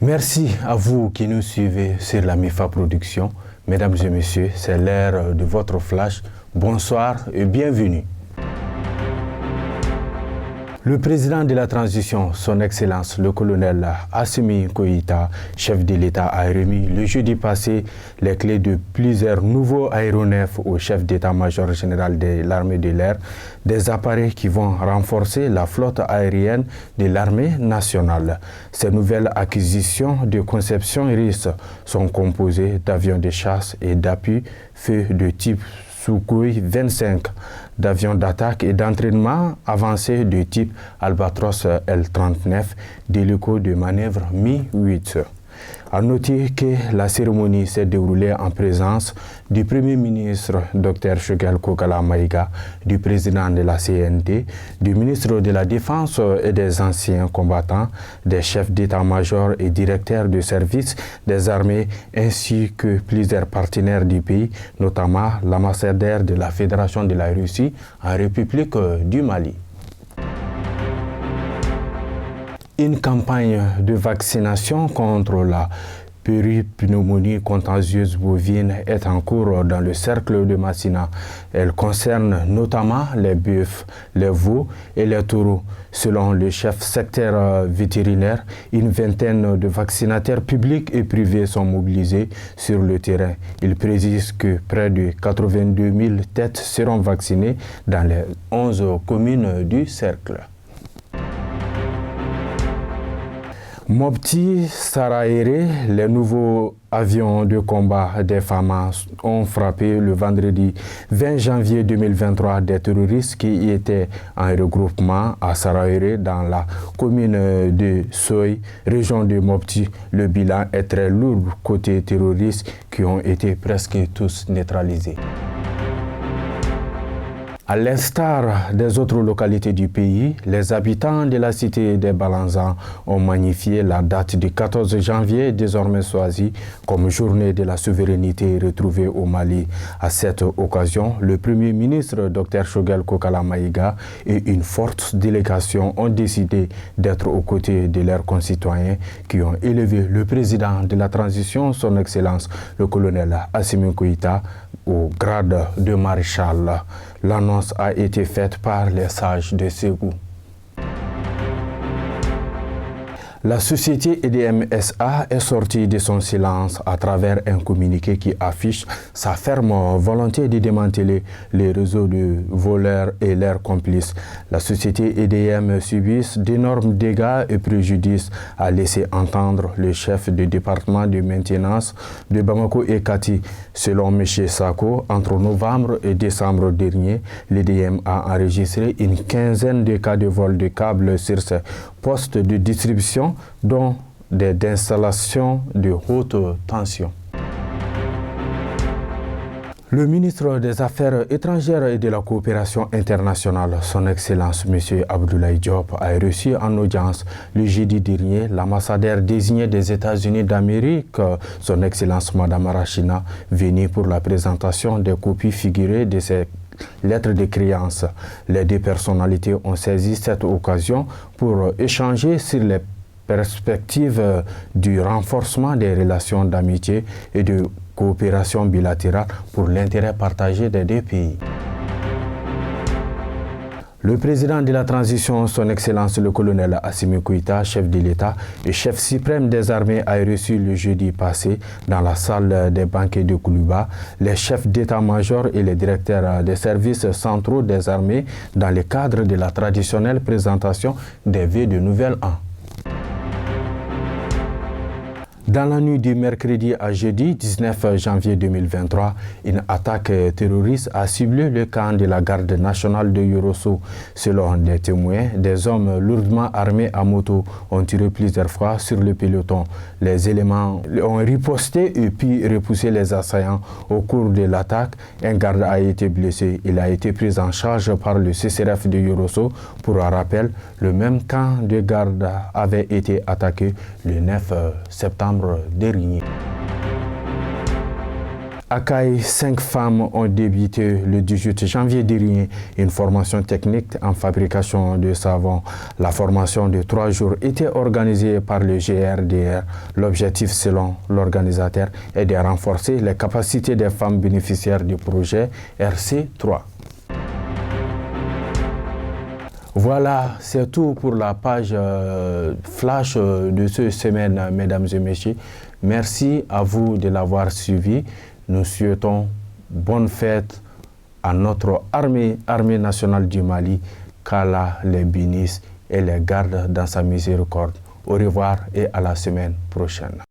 Merci à vous qui nous suivez sur la MIFA Production. Mesdames et messieurs, c'est l'heure de votre flash. Bonsoir et bienvenue. Le président de la transition, son Excellence, le colonel Assimi Goïta, chef de l'État, a remis le jeudi passé les clés de plusieurs nouveaux aéronefs au chef d'état-major général de l'armée de l'air, des appareils qui vont renforcer la flotte aérienne de l'armée nationale. Ces nouvelles acquisitions de conception russe sont composées d'avions de chasse et d'appui-feu de type Sukhoi 25, d'avions d'attaque et d'entraînement avancés de type Albatros L-39, d'hélicos de manœuvre Mi-8. À noter que la cérémonie s'est déroulée en présence du Premier ministre Dr Choguel Kokala Maïga, du président de la CNT, du ministre de la Défense et des anciens combattants, des chefs d'état-major et directeurs de services des armées, ainsi que plusieurs partenaires du pays, notamment l'ambassadeur de la Fédération de la Russie en République du Mali. Une campagne de vaccination contre la péripneumonie contagieuse bovine est en cours dans le cercle de Massina. Elle concerne notamment les bœufs, les veaux et les taureaux. Selon le chef secteur vétérinaire, une vingtaine de vaccinateurs publics et privés sont mobilisés sur le terrain. Il précise que près de 82 000 têtes seront vaccinées dans les 11 communes du cercle. Mopti Saraere, les nouveaux avions de combat des FAMA ont frappé le vendredi 20 janvier 2023 des terroristes qui étaient en regroupement à Saraere dans la commune de Soy, région de Mopti. Le bilan est très lourd côté terroristes qui ont été presque tous neutralisés. À l'instar des autres localités du pays, les habitants de la cité des Balanzans ont magnifié la date du 14 janvier, désormais choisie comme journée de la souveraineté retrouvée au Mali. À cette occasion, le Premier ministre Dr Choguel Kokala Maïga et une forte délégation ont décidé d'être aux côtés de leurs concitoyens qui ont élevé le président de la transition, son Excellence, le colonel Assimi Goïta, au grade de maréchal. L'annonce a été faite par les sages de Ségou. La société EDM SA est sortie de son silence à travers un communiqué qui affiche sa ferme volonté de démanteler les réseaux de voleurs et leurs complices. La société EDM subit d'énormes dégâts et préjudices, a laissé entendre le chef du département de maintenance de Bamako et Kati. Selon M. Sako, entre novembre et décembre dernier, l'EDM a enregistré une quinzaine de cas de vol de câbles sur ses postes de distribution, dont des installations de haute tension. Le ministre des Affaires étrangères et de la coopération internationale, son Excellence M. Abdoulaye Diop, a reçu en audience le jeudi dernier l'ambassadeur désigné des États-Unis d'Amérique, son Excellence Mme Arachina, venue pour la présentation des copies figurées de ses lettres de créance. Les deux personnalités ont saisi cette occasion pour échanger sur les perspectives du renforcement des relations d'amitié et de coopération bilatérale pour l'intérêt partagé des deux pays. Le président de la transition, son Excellence le colonel Assimi Goïta, chef de l'État et chef suprême des armées, a reçu le jeudi passé dans la salle des banquets de Koulouba les chefs d'état-major et les directeurs des services centraux des armées dans le cadre de la traditionnelle présentation des vœux de nouvel an. Dans la nuit du mercredi à jeudi 19 janvier 2023, une attaque terroriste a ciblé le camp de la garde nationale de Yorosso. Selon des témoins, des hommes lourdement armés à moto ont tiré plusieurs fois sur le peloton. Les éléments ont riposté et puis repoussé les assaillants. Au cours de l'attaque, un garde a été blessé. Il a été pris en charge par le CCRF de Yorosso. Pour un rappel, le même camp de garde avait été attaqué le 9 septembre dernier. Akai, 5 femmes ont débuté le 18 janvier dernier une formation technique en fabrication de savon. La formation de 3 jours était organisée par le GRDR. L'objectif, selon l'organisateur, est de renforcer les capacités des femmes bénéficiaires du projet RC3. Voilà, c'est tout pour la page flash de cette semaine, mesdames et messieurs. Merci à vous de l'avoir suivi. Nous souhaitons bonne fête à notre armée nationale du Mali, qu'Allah les bénisse et les garde dans sa miséricorde. Au revoir et à la semaine prochaine.